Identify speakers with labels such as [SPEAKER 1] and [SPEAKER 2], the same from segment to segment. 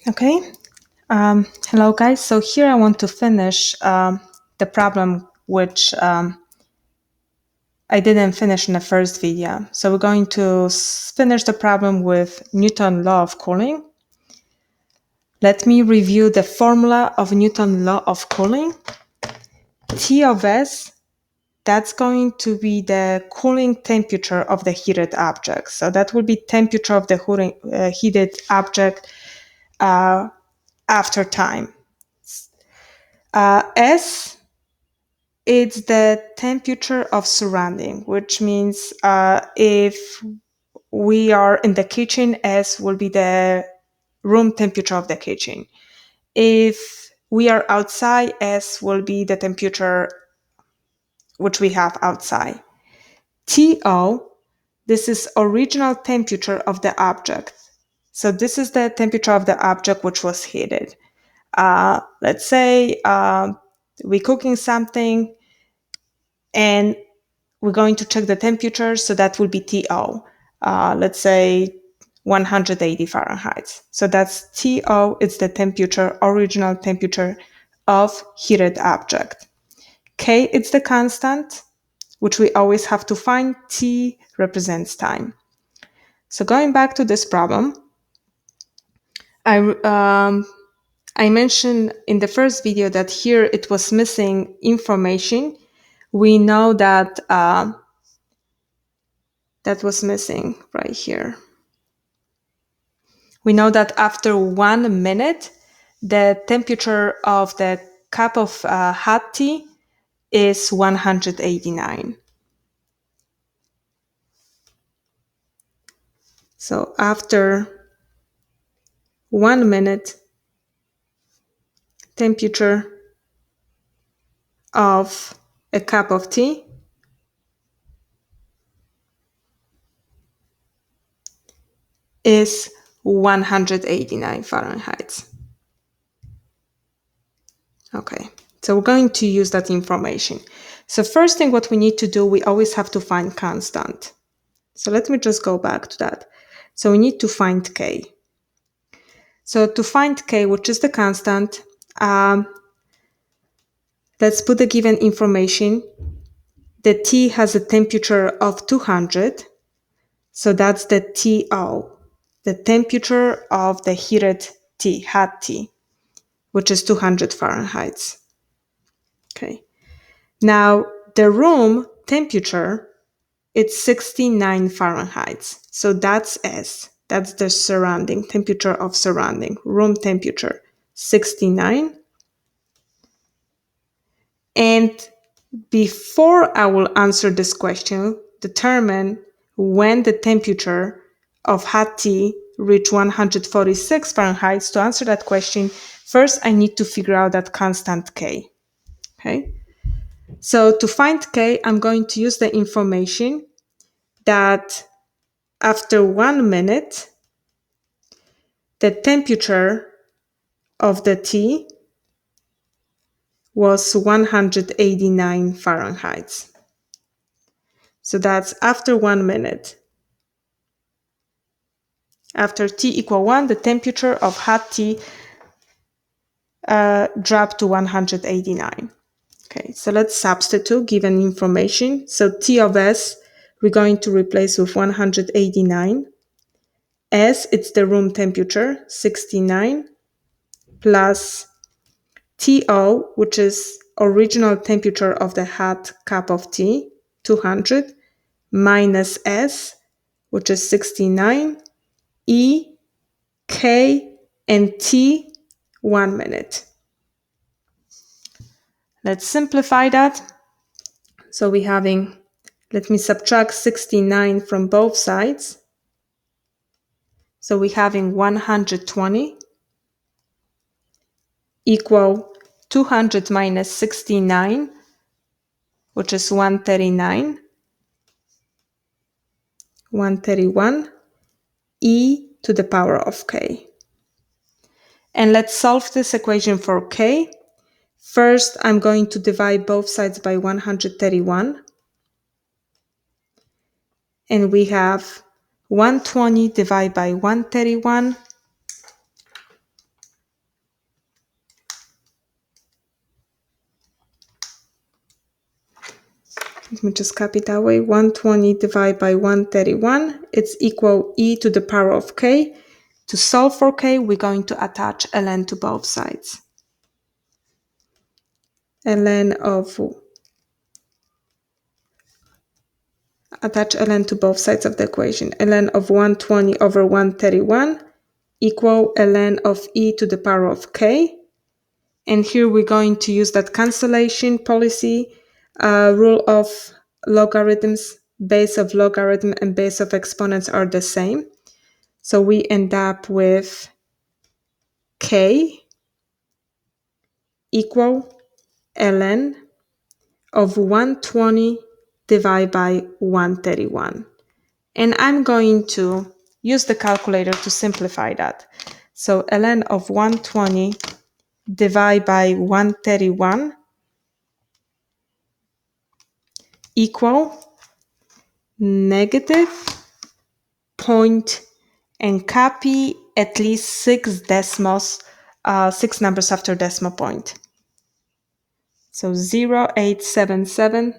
[SPEAKER 1] Okay. Hello, guys. So here I want to finish the problem which I didn't finish in the first video. So we're going to finish the problem with Newton's law of cooling. Let me review the formula of Newton's law of cooling. T of S, that's going to be the cooling temperature of the heated object. So that will be temperature of the heated object after time. S, it's the temperature of surrounding, which means if we are in the kitchen, S will be the room temperature of the kitchen. If we are outside, S will be the temperature which we have outside. TO, this is original temperature of the object. So this is the temperature of the object which was heated. Let's say we're cooking something and we're going to check the temperature, so that will be TO. Let's say 180 Fahrenheit. So that's TO, it's the temperature, original temperature of heated object. K, it's the constant, which we always have to find. T represents time. So going back to this problem, I mentioned in the first video that here it was missing information. We know that that was missing right here. We know that after 1 minute, the temperature of the cup of hot tea is 189. So after 1 minute, temperature of a cup of tea is 189 Fahrenheit. Okay, so we're going to use that information. So first thing what we need to do, we always have to find constant. So let me just go back to that. So we need to find K. So to find K, which is the constant, let's put the given information. The T has a temperature of 200. So that's the TO, the temperature of the heated tea, hot tea, which is 200 Fahrenheit. Okay. Now the room temperature, it's 69 Fahrenheit. So that's S. That's the surrounding temperature of surrounding, room temperature, 69. And before I will answer this question, determine when the temperature of hot tea reach 146 Fahrenheit. To answer that question, first I need to figure out that constant K. Okay. So to find K, I'm going to use the information that after 1 minute, the temperature of the tea was 189 Fahrenheit. So that's after 1 minute. After T equal 1, the temperature of hot tea dropped to 189. Okay, so let's substitute given information. So T of S, we're going to replace with 189. S, it's the room temperature, 69, plus TO, which is original temperature of the hot cup of tea, 200, minus S, which is 69, E, K, and T, 1 minute. Let's simplify that. So we're having, let me subtract 69 from both sides. So we're having 120 equal 200 minus 69, which is 139, 131, e to the power of k. And let's solve this equation for k. First, I'm going to divide both sides by 131. And we have 120 divided by 131. Let me just copy that way. 120 divided by 131, it's equal e to the power of k. To solve for k, we're going to attach ln to both sides. Attach ln to both sides of the equation. Ln of 120 over 131 equal ln of e to the power of k. And here we're going to use that cancellation policy, rule of logarithms. Base of logarithm and base of exponents are the same. So we end up with k equal ln of 120 divided by 131. And I'm going to use the calculator to simplify that. So ln of 120 divided by 131 equal negative point and copy at least 6 decimals, 6 numbers after decimal point. So 0877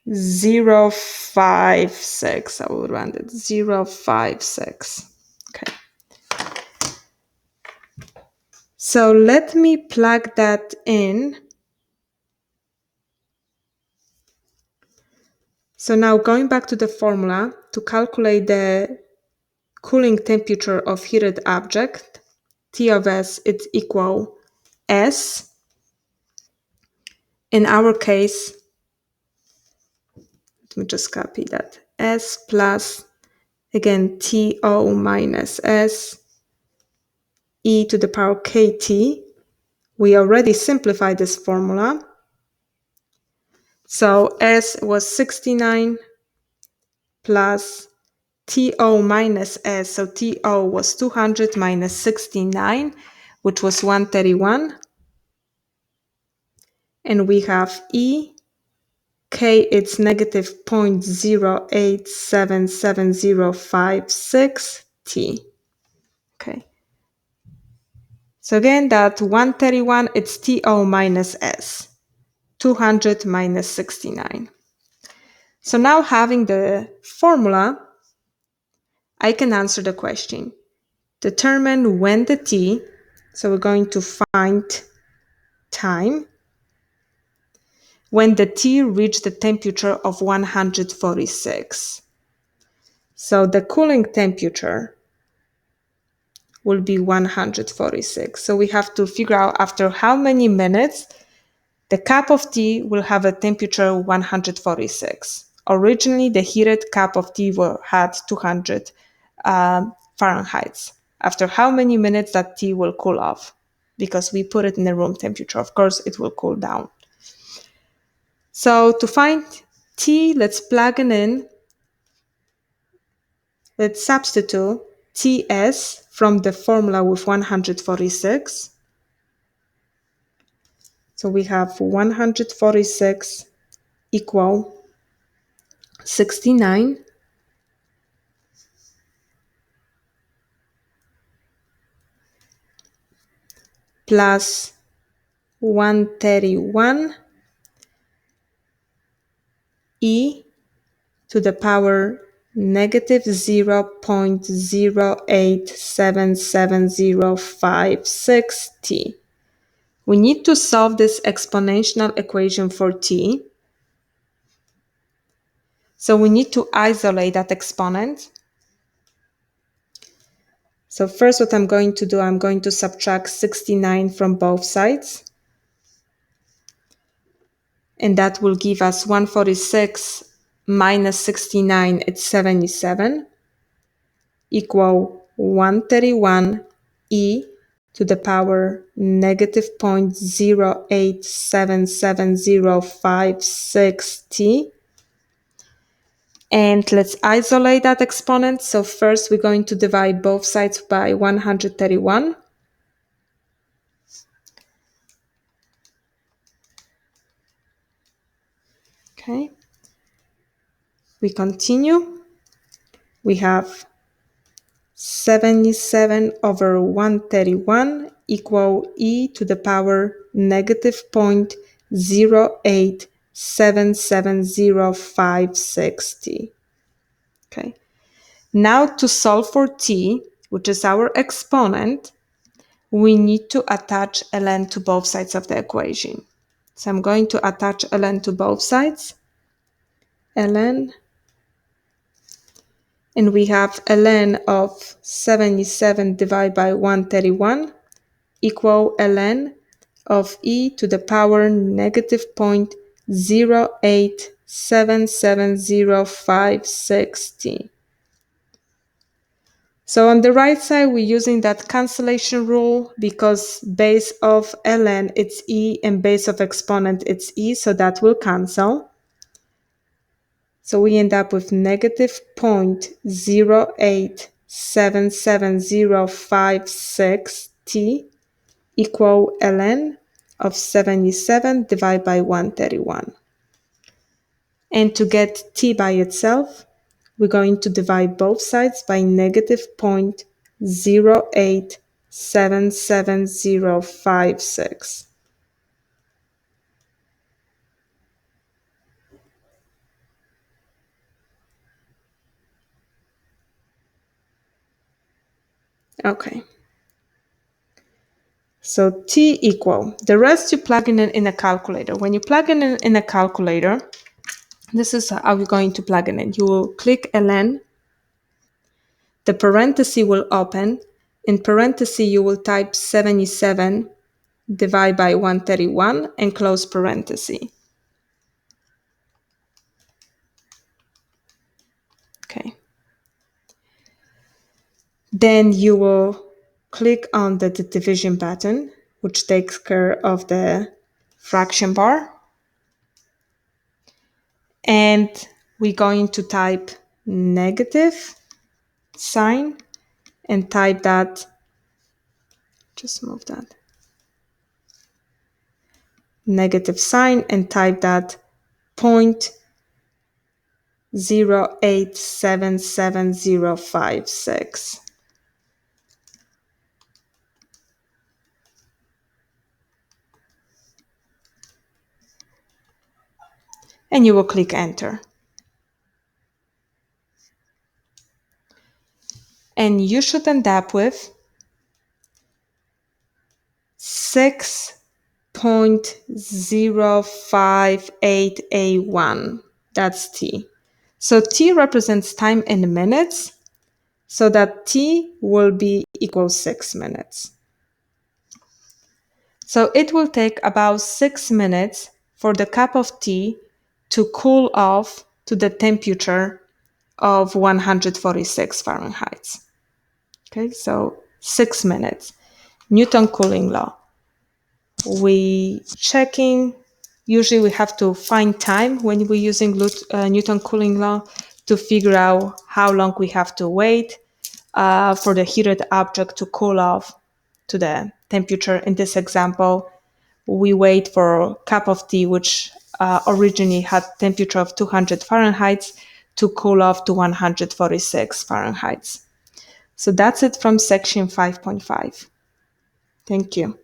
[SPEAKER 1] 056. I will round it 056. Okay. So let me plug that in. So now going back to the formula to calculate the cooling temperature of heated object, T of S is equal S. In our case, let me just copy that. S plus, again, TO minus S e to the power KT. We already simplified this formula. So S was 69 plus TO minus S. So TO was 200 minus 69, which was 131. And we have E. K, it's negative 0.087705 T. Okay. So again, that 131, it's TO minus S. 200 minus 69. So now having the formula, I can answer the question. Determine when the T, so we're going to find time, when the T reached the temperature of 146. So the cooling temperature will be 146. So we have to figure out after how many minutes the cup of tea will have a temperature 146. Originally, the heated cup of tea had 200 Fahrenheit. After how many minutes that tea will cool off? Because we put it in the room temperature. Of course, it will cool down. So to find T, let's plug it in. Let's substitute Ts from the formula with 146. So we have 146 equal 69 plus 131 e to the power negative 0.087705 t. We need to solve this exponential equation for t. So we need to isolate that exponent. So first what I'm going to do, I'm going to subtract 69 from both sides. And that will give us 146 minus 69, it's 77, equal 131 e to the power negative 0.087705 t. And let's isolate that exponent. So first we're going to divide both sides by 131. Okay. We continue. We have 77 over 131 equal e to the power negative 0.0877056T. Okay. Now to solve for T, which is our exponent, we need to attach ln to both sides of the equation. So I'm going to attach ln to both sides. Ln, and we have ln of 77 divided by 131 equal ln of e to the power negative 0.0877056T. So on the right side, we're using that cancellation rule because base of ln, it's e, and base of exponent, it's e, so that will cancel. So we end up with negative 0.0877056T equal ln of 77 divided by 131. And to get t by itself, we're going to divide both sides by negative 0.0877056. Okay. So t equal, the rest you plug in a calculator. When you plug in a calculator, this is how you're going to plug it in. You will click ln, the parenthesis will open. In parenthesis, you will type 77 divided by 131 and close parenthesis. Okay. Then you will click on the division button, which takes care of the fraction bar. And we're going to type negative sign and type that, just move that, negative sign and type that 0.087756. And you will click enter. And you should end up with 6.05881. That's T. So T represents time in minutes, so that T will be equal 6 minutes. So it will take about 6 minutes for the cup of tea to cool off to the temperature of 146 Fahrenheit. Okay, so 6 minutes. Newton cooling law. We checking, usually we have to find time when we're using Newton cooling law to figure out how long we have to wait for the heated object to cool off to the temperature. In this example, we wait for a cup of tea, which originally had temperature of 200 Fahrenheit to cool off to 146 Fahrenheit. So that's it from section 5.5. Thank you.